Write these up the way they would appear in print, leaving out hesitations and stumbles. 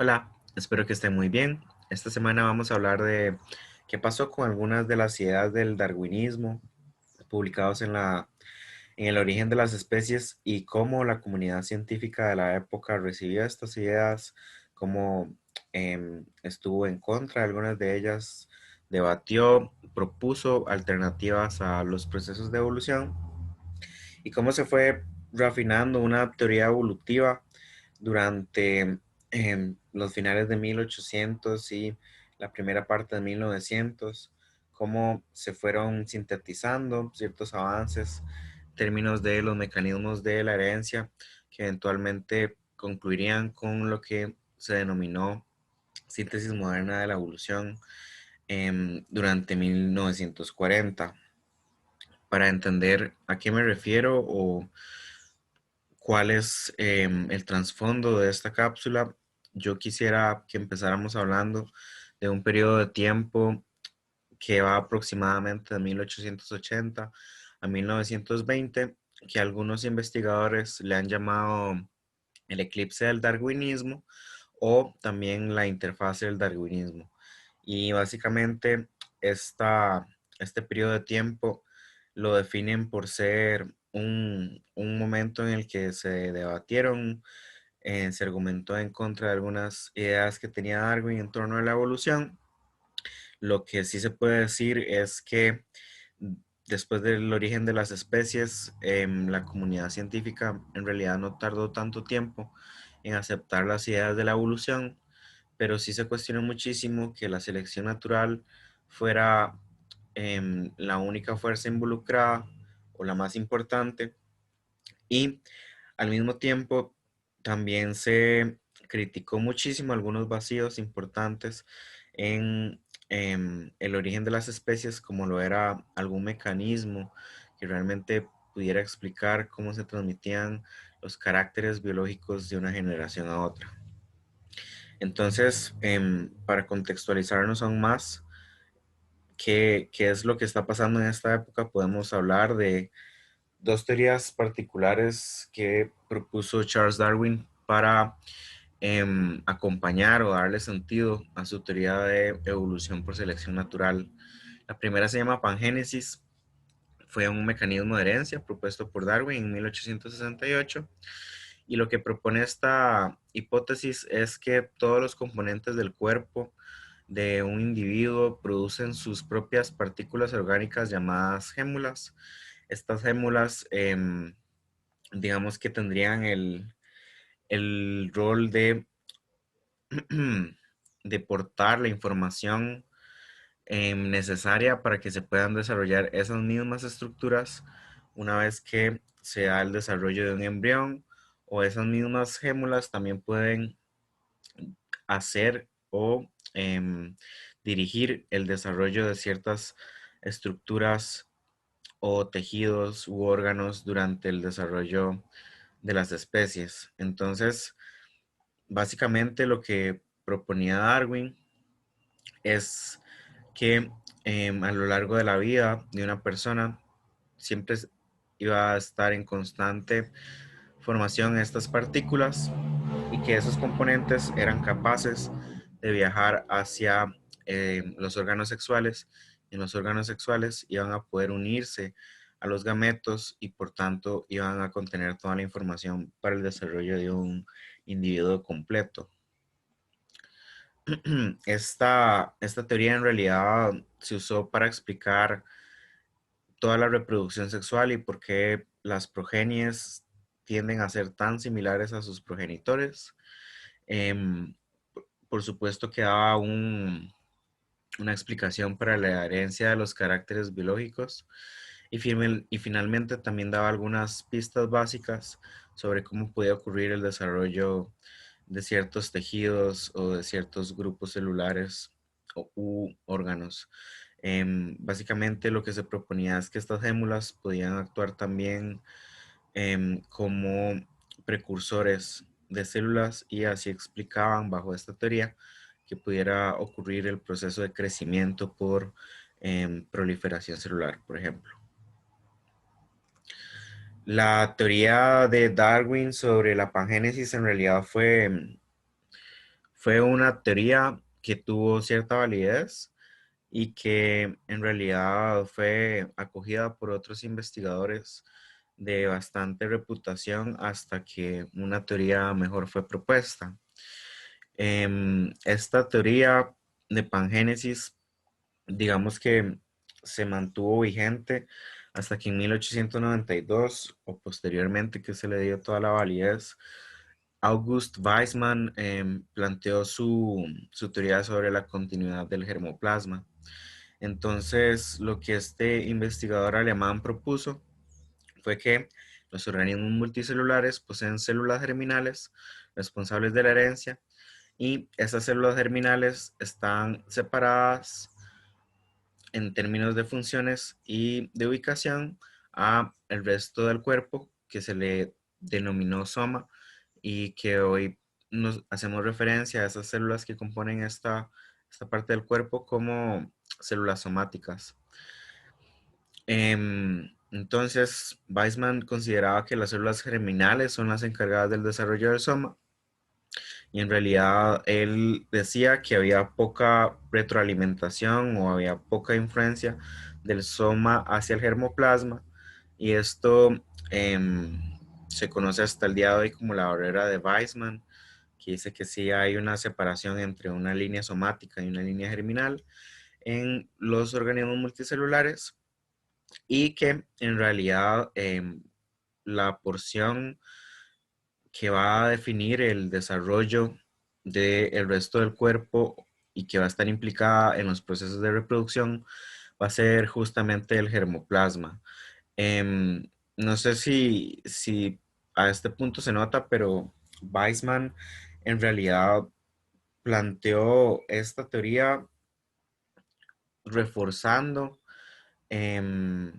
Hola, espero que estén muy bien. Esta semana vamos a hablar de qué pasó con algunas de las ideas del darwinismo publicados en el origen de las especies y cómo la comunidad científica de la época recibió estas ideas, cómo estuvo en contra de algunas de ellas, debatió, propuso alternativas a los procesos de evolución y cómo se fue refinando una teoría evolutiva durante los finales de 1800 y la primera parte de 1900, cómo se fueron sintetizando ciertos avances en términos de los mecanismos de la herencia que eventualmente concluirían con lo que se denominó síntesis moderna de la evolución durante 1940. Para entender a qué me refiero o cuál es el trasfondo de esta cápsula, yo quisiera que empezáramos hablando de un periodo de tiempo que va aproximadamente de 1880 a 1920, que algunos investigadores le han llamado el eclipse del darwinismo o también la interfase del darwinismo. Y básicamente este periodo de tiempo lo definen por ser un momento en el que se debatieron, se argumentó en contra de algunas ideas que tenía Darwin en torno a la evolución. Lo que sí se puede decir es que después del origen de las especies, la comunidad científica en realidad no tardó tanto tiempo en aceptar las ideas de la evolución, pero sí se cuestionó muchísimo que la selección natural fuera la única fuerza involucrada o la más importante, y al mismo tiempo también se criticó muchísimo algunos vacíos importantes en el origen de las especies, como lo era algún mecanismo que realmente pudiera explicar cómo se transmitían los caracteres biológicos de una generación a otra. Entonces, para contextualizarnos aún más, qué es lo que está pasando en esta época, podemos hablar de dos teorías particulares que propuso Charles Darwin para acompañar o darle sentido a su teoría de evolución por selección natural. La primera se llama pangénesis, fue un mecanismo de herencia propuesto por Darwin en 1868, y lo que propone esta hipótesis es que todos los componentes del cuerpo de un individuo producen sus propias partículas orgánicas llamadas gémulas. Estas gémulas, digamos que tendrían el rol de, de portar la información necesaria para que se puedan desarrollar esas mismas estructuras una vez que se da el desarrollo de un embrión, o esas mismas gémulas también pueden hacer o dirigir el desarrollo de ciertas estructuras o tejidos u órganos durante el desarrollo de las especies. Entonces, básicamente lo que proponía Darwin es que a lo largo de la vida de una persona siempre iba a estar en constante formación estas partículas, y que esos componentes eran capaces de viajar hacia los órganos sexuales. En los órganos sexuales iban a poder unirse a los gametos y por tanto iban a contener toda la información para el desarrollo de un individuo completo. Esta teoría en realidad se usó para explicar toda la reproducción sexual y por qué las progenies tienden a ser tan similares a sus progenitores. Em, por supuesto que daba una explicación para la herencia de los caracteres biológicos, y finalmente también daba algunas pistas básicas sobre cómo podía ocurrir el desarrollo de ciertos tejidos o de ciertos grupos celulares u órganos. Básicamente lo que se proponía es que estas gémulas podían actuar también como precursores de células, y así explicaban bajo esta teoría que pudiera ocurrir el proceso de crecimiento por proliferación celular, por ejemplo. La teoría de Darwin sobre la pangénesis en realidad Fue una teoría que tuvo cierta validez y que en realidad fue acogida por otros investigadores de bastante reputación hasta que una teoría mejor fue propuesta. Esta teoría de pangénesis, digamos que se mantuvo vigente hasta que en 1892 o posteriormente que se le dio toda la validez, August Weismann planteó su teoría sobre la continuidad del germoplasma. Entonces, lo que este investigador alemán propuso fue que los organismos multicelulares poseen células germinales responsables de la herencia y esas células germinales están separadas en términos de funciones y de ubicación a el resto del cuerpo que se le denominó soma y que hoy nos hacemos referencia a esas células que componen esta parte del cuerpo como células somáticas. Entonces, Weismann consideraba que las células germinales son las encargadas del desarrollo del soma y en realidad él decía que había poca retroalimentación o había poca influencia del soma hacia el germoplasma y esto se conoce hasta el día de hoy como la barrera de Weismann, que dice que sí hay una separación entre una línea somática y una línea germinal en los organismos multicelulares y que en realidad la porción que va a definir el desarrollo del resto del cuerpo y que va a estar implicada en los procesos de reproducción va a ser justamente el germoplasma. Em, no sé si a este punto se nota, pero Weismann en realidad planteó esta teoría reforzando em,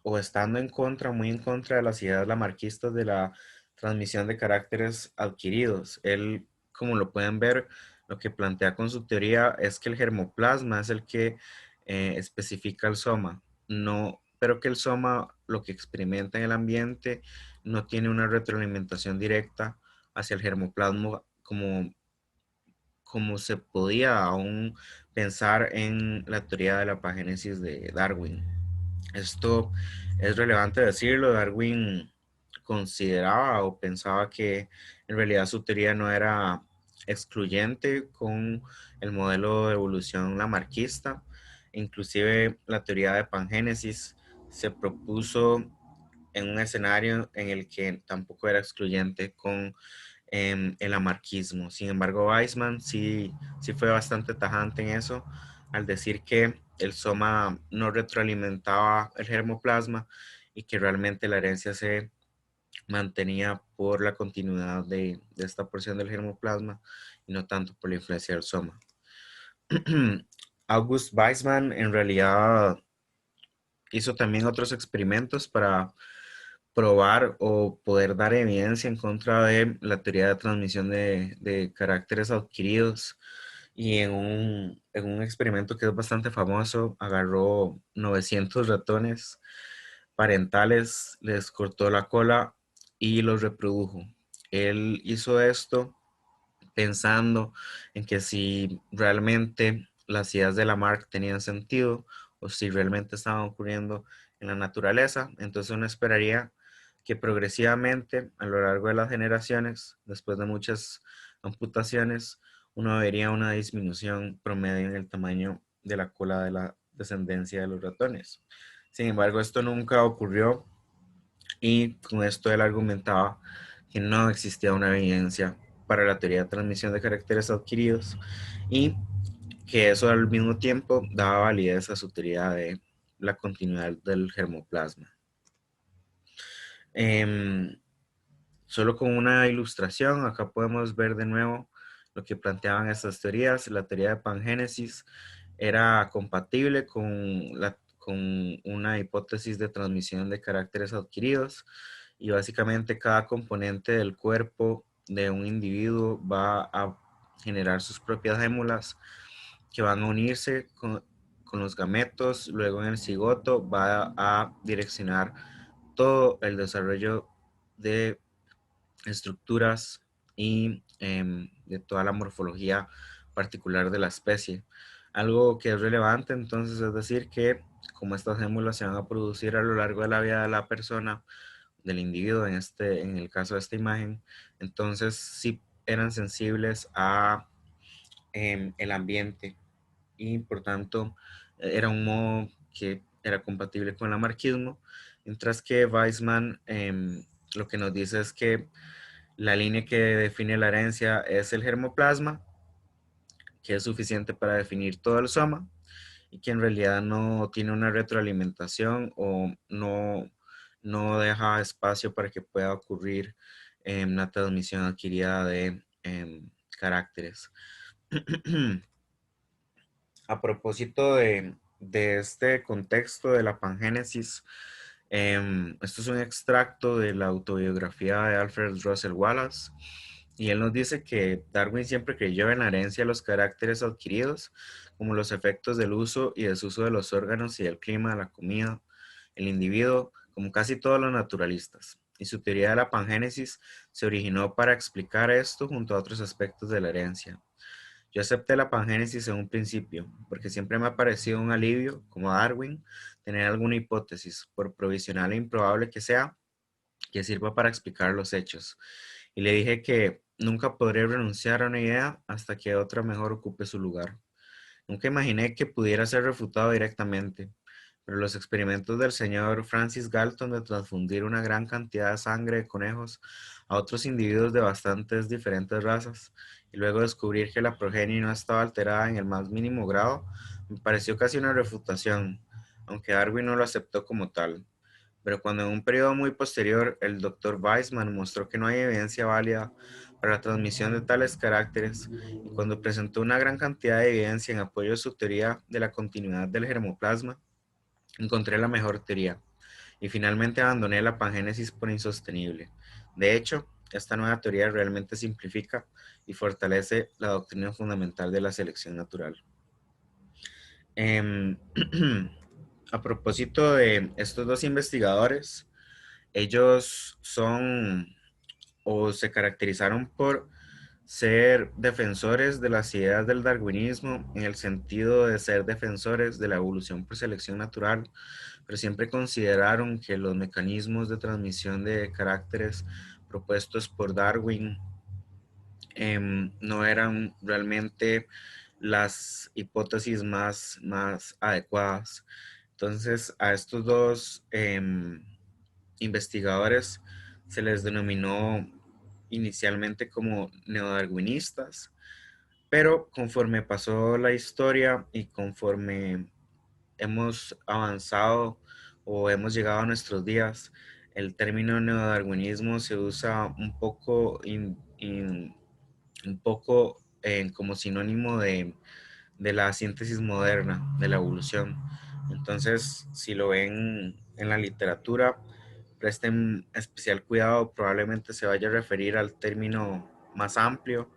o estando en contra, muy en contra de las ideas lamarquistas de la transmisión de caracteres adquiridos. Él, como lo pueden ver, lo que plantea con su teoría es que el germoplasma es el que especifica el soma, no, pero que el soma lo que experimenta en el ambiente no tiene una retroalimentación directa hacia el germoplasma como se podía aún pensar en la teoría de la pagénesis de Darwin. Esto es relevante decirlo. Darwin consideraba o pensaba que en realidad su teoría no era excluyente con el modelo de evolución lamarquista. Inclusive la teoría de pangénesis se propuso en un escenario en el que tampoco era excluyente con el lamarquismo. Sin embargo, Weismann sí fue bastante tajante en eso al decir que el soma no retroalimentaba el germoplasma y que realmente la herencia se mantenía por la continuidad de esta porción del germoplasma y no tanto por la influencia del soma. August Weismann en realidad hizo también otros experimentos para probar o poder dar evidencia en contra de la teoría de transmisión de caracteres adquiridos. Y en un experimento que es bastante famoso, agarró 900 ratones parentales, les cortó la cola y los reprodujo. Él hizo esto pensando en que si realmente las ideas de Lamarck tenían sentido o si realmente estaban ocurriendo en la naturaleza, entonces uno esperaría que progresivamente a lo largo de las generaciones, después de muchas amputaciones, uno vería una disminución promedio en el tamaño de la cola de la descendencia de los ratones. Sin embargo, esto nunca ocurrió y con esto él argumentaba que no existía una evidencia para la teoría de transmisión de caracteres adquiridos y que eso al mismo tiempo daba validez a su teoría de la continuidad del germoplasma. Em, Solo con una ilustración, acá podemos ver de nuevo lo que planteaban estas teorías. La teoría de pangénesis era compatible con una hipótesis de transmisión de caracteres adquiridos y básicamente cada componente del cuerpo de un individuo va a generar sus propias hémulas que van a unirse con los gametos, luego en el cigoto va a direccionar todo el desarrollo de estructuras y de toda la morfología particular de la especie. Algo que es relevante entonces es decir que como estas gémulas se van a producir a lo largo de la vida de la persona, del individuo en el caso de esta imagen, entonces sí eran sensibles a el ambiente y por tanto era un modo que era compatible con el anarquismo, mientras que Weisman lo que nos dice es que la línea que define la herencia es el germoplasma, que es suficiente para definir todo el soma y que en realidad no tiene una retroalimentación o no deja espacio para que pueda ocurrir una transmisión adquirida de caracteres. A propósito de este contexto de la pangénesis, esto es un extracto de la autobiografía de Alfred Russel Wallace y él nos dice que Darwin siempre creyó en la herencia de los caracteres adquiridos, como los efectos del uso y desuso de los órganos y del clima, de la comida, el individuo, como casi todos los naturalistas. Y su teoría de la pangénesis se originó para explicar esto junto a otros aspectos de la herencia. Yo acepté la pangénesis en un principio, porque siempre me ha parecido un alivio, como Darwin, tener alguna hipótesis, por provisional e improbable que sea, que sirva para explicar los hechos. Y le dije que nunca podré renunciar a una idea hasta que otra mejor ocupe su lugar. Nunca imaginé que pudiera ser refutado directamente, pero los experimentos del señor Francis Galton de transfundir una gran cantidad de sangre de conejos a otros individuos de bastantes diferentes razas y luego descubrir que la progenie no estaba alterada en el más mínimo grado, me pareció casi una refutación, aunque Darwin no lo aceptó como tal. Pero cuando en un periodo muy posterior el doctor Weismann mostró que no hay evidencia válida para la transmisión de tales caracteres, y cuando presentó una gran cantidad de evidencia en apoyo de su teoría de la continuidad del germoplasma, encontré la mejor teoría, y finalmente abandoné la pangénesis por insostenible. De hecho, esta nueva teoría realmente simplifica y fortalece la doctrina fundamental de la selección natural. Em, a propósito de estos dos investigadores, ellos son o se caracterizaron por ser defensores de las ideas del darwinismo en el sentido de ser defensores de la evolución por selección natural, pero siempre consideraron que los mecanismos de transmisión de caracteres propuestos por Darwin no eran realmente las hipótesis más adecuadas. Entonces, a estos dos investigadores se les denominó inicialmente como neodarwinistas, pero conforme pasó la historia y conforme hemos avanzado o hemos llegado a nuestros días, el término neodarwinismo se usa un poco como sinónimo de la síntesis moderna, de la evolución. Entonces, si lo ven en la literatura, presten especial cuidado, probablemente se vaya a referir al término más amplio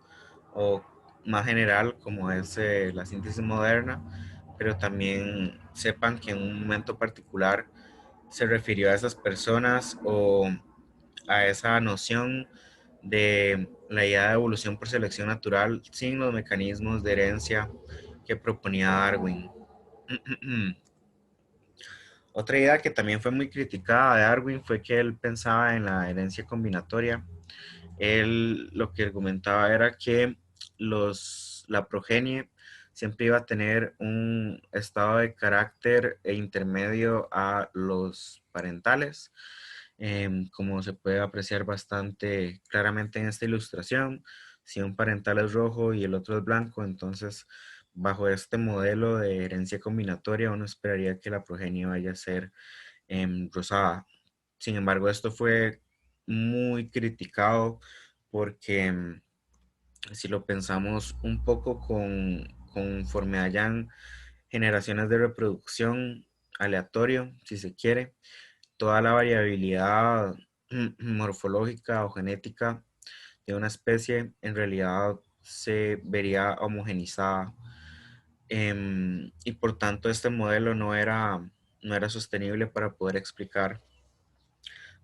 o más general como es la síntesis moderna, pero también sepan que en un momento particular se refirió a esas personas o a esa noción de la idea de evolución por selección natural sin los mecanismos de herencia que proponía Darwin. Otra idea que también fue muy criticada de Darwin fue que él pensaba en la herencia combinatoria. Él lo que argumentaba era que la progenie siempre iba a tener un estado de carácter e intermedio a los parentales, como se puede apreciar bastante claramente en esta ilustración. Si un parental es rojo y el otro es blanco, entonces bajo este modelo de herencia combinatoria uno esperaría que la progenie vaya a ser rosada. Sin embargo, esto fue muy criticado porque si lo pensamos un poco conforme hayan generaciones de reproducción aleatorio, si se quiere, toda la variabilidad morfológica o genética de una especie en realidad se vería homogenizada. Y por tanto este modelo no era sostenible para poder explicar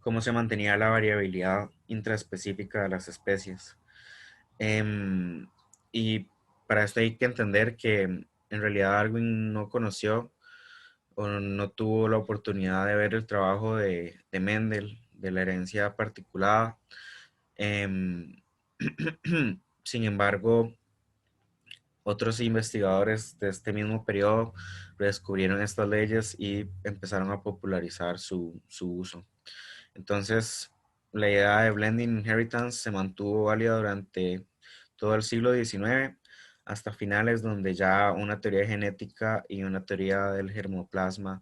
cómo se mantenía la variabilidad intraespecífica de las especies. Em, y para esto hay que entender que en realidad Darwin no conoció o no tuvo la oportunidad de ver el trabajo de Mendel, de la herencia particulada. Em, Sin embargo, otros investigadores de este mismo periodo redescubrieron estas leyes y empezaron a popularizar su uso. Entonces, la idea de blending inheritance se mantuvo válida durante todo el siglo XIX hasta finales donde ya una teoría genética y una teoría del germoplasma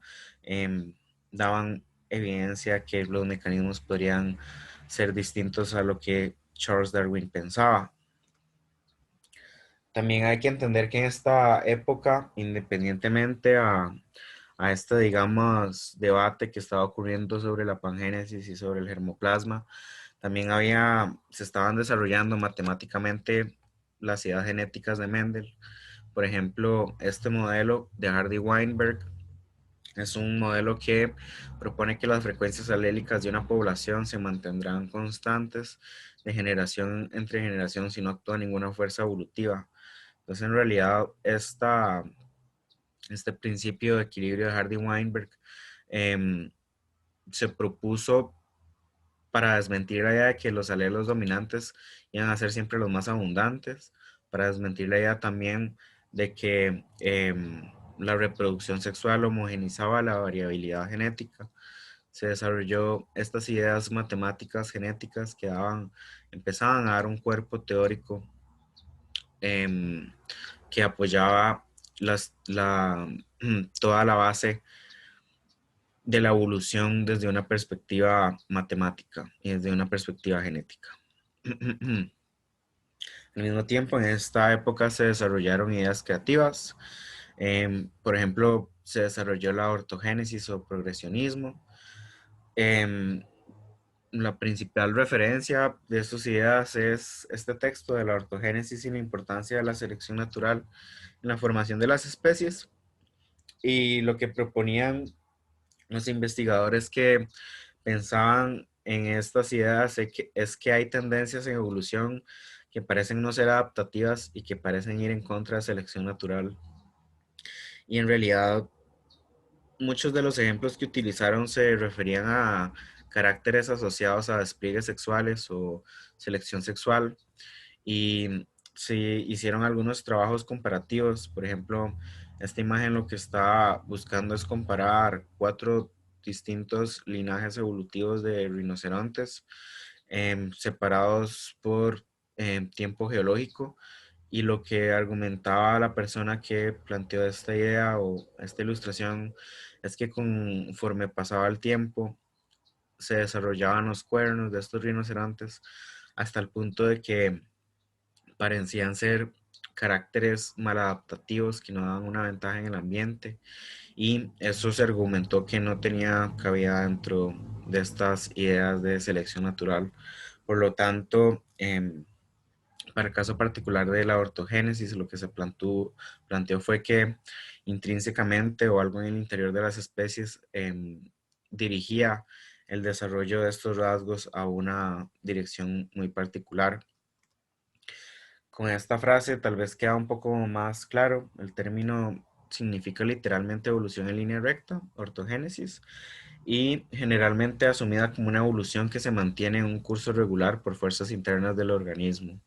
daban evidencia que los mecanismos podrían ser distintos a lo que Charles Darwin pensaba. También hay que entender que en esta época, independientemente a este, digamos, debate que estaba ocurriendo sobre la pangénesis y sobre el germoplasma, también se estaban desarrollando matemáticamente las ideas genéticas de Mendel. Por ejemplo, este modelo de Hardy-Weinberg es un modelo que propone que las frecuencias alélicas de una población se mantendrán constantes de generación entre generación si no actúa ninguna fuerza evolutiva. Entonces, en realidad, este principio de equilibrio de Hardy-Weinberg em, se propuso para desmentir la idea de que los alelos dominantes iban a ser siempre los más abundantes, para desmentir la idea también de que la reproducción sexual homogenizaba la variabilidad genética. Se desarrolló estas ideas matemáticas genéticas que empezaban a dar un cuerpo teórico em, que apoyaba toda la base de la evolución desde una perspectiva matemática y desde una perspectiva genética. Al mismo tiempo, en esta época se desarrollaron ideas creativas. Por ejemplo, se desarrolló la ortogénesis o progresionismo. Em, la principal referencia de estas ideas es este texto de la ortogénesis y la importancia de la selección natural en la formación de las especies. Y lo que proponían los investigadores que pensaban en estas ideas es que hay tendencias en evolución que parecen no ser adaptativas y que parecen ir en contra de selección natural. Y en realidad, muchos de los ejemplos que utilizaron se referían a caracteres asociados a despliegues sexuales o selección sexual. Y se hicieron algunos trabajos comparativos. Por ejemplo, esta imagen lo que está buscando es comparar cuatro distintos linajes evolutivos de rinocerontes separados por tiempo geológico. Y lo que argumentaba la persona que planteó esta idea o esta ilustración es que conforme pasaba el tiempo, se desarrollaban los cuernos de estos rinocerontes hasta el punto de que parecían ser caracteres maladaptativos que no daban una ventaja en el ambiente, y eso se argumentó que no tenía cabida dentro de estas ideas de selección natural. Por lo tanto, para el caso particular de la ortogénesis, lo que se planteó fue que intrínsecamente o algo en el interior de las especies dirigía el desarrollo de estos rasgos a una dirección muy particular. Con esta frase tal vez queda un poco más claro. El término significa literalmente evolución en línea recta, ortogénesis, y generalmente asumida como una evolución que se mantiene en un curso regular por fuerzas internas del organismo.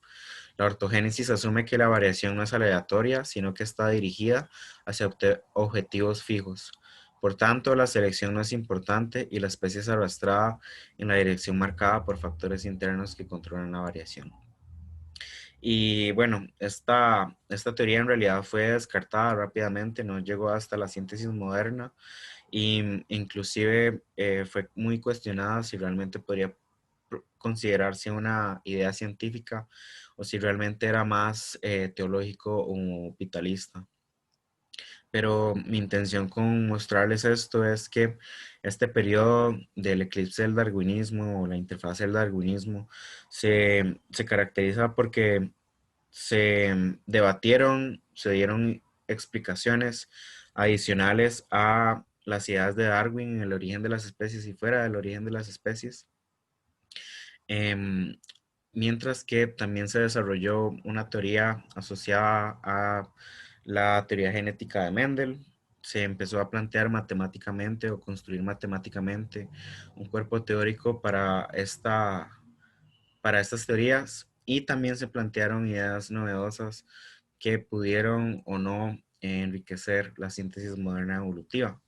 La ortogénesis asume que la variación no es aleatoria, sino que está dirigida hacia objetivos fijos. Por tanto, la selección no es importante y la especie es arrastrada en la dirección marcada por factores internos que controlan la variación. Y bueno, esta teoría en realidad fue descartada rápidamente, no llegó hasta la síntesis moderna, y inclusive fue muy cuestionada si realmente podría considerarse una idea científica o si realmente era más teológico o vitalista. Pero mi intención con mostrarles esto es que este periodo del eclipse del darwinismo o la interfaz del darwinismo se caracteriza porque se debatieron, se dieron explicaciones adicionales a las ideas de Darwin en el origen de las especies y fuera del origen de las especies. Em, mientras que también se desarrolló una teoría asociada a la teoría genética de Mendel. Se empezó a plantear matemáticamente o construir matemáticamente un cuerpo teórico para estas teorías, y también se plantearon ideas novedosas que pudieron o no enriquecer la síntesis moderna evolutiva.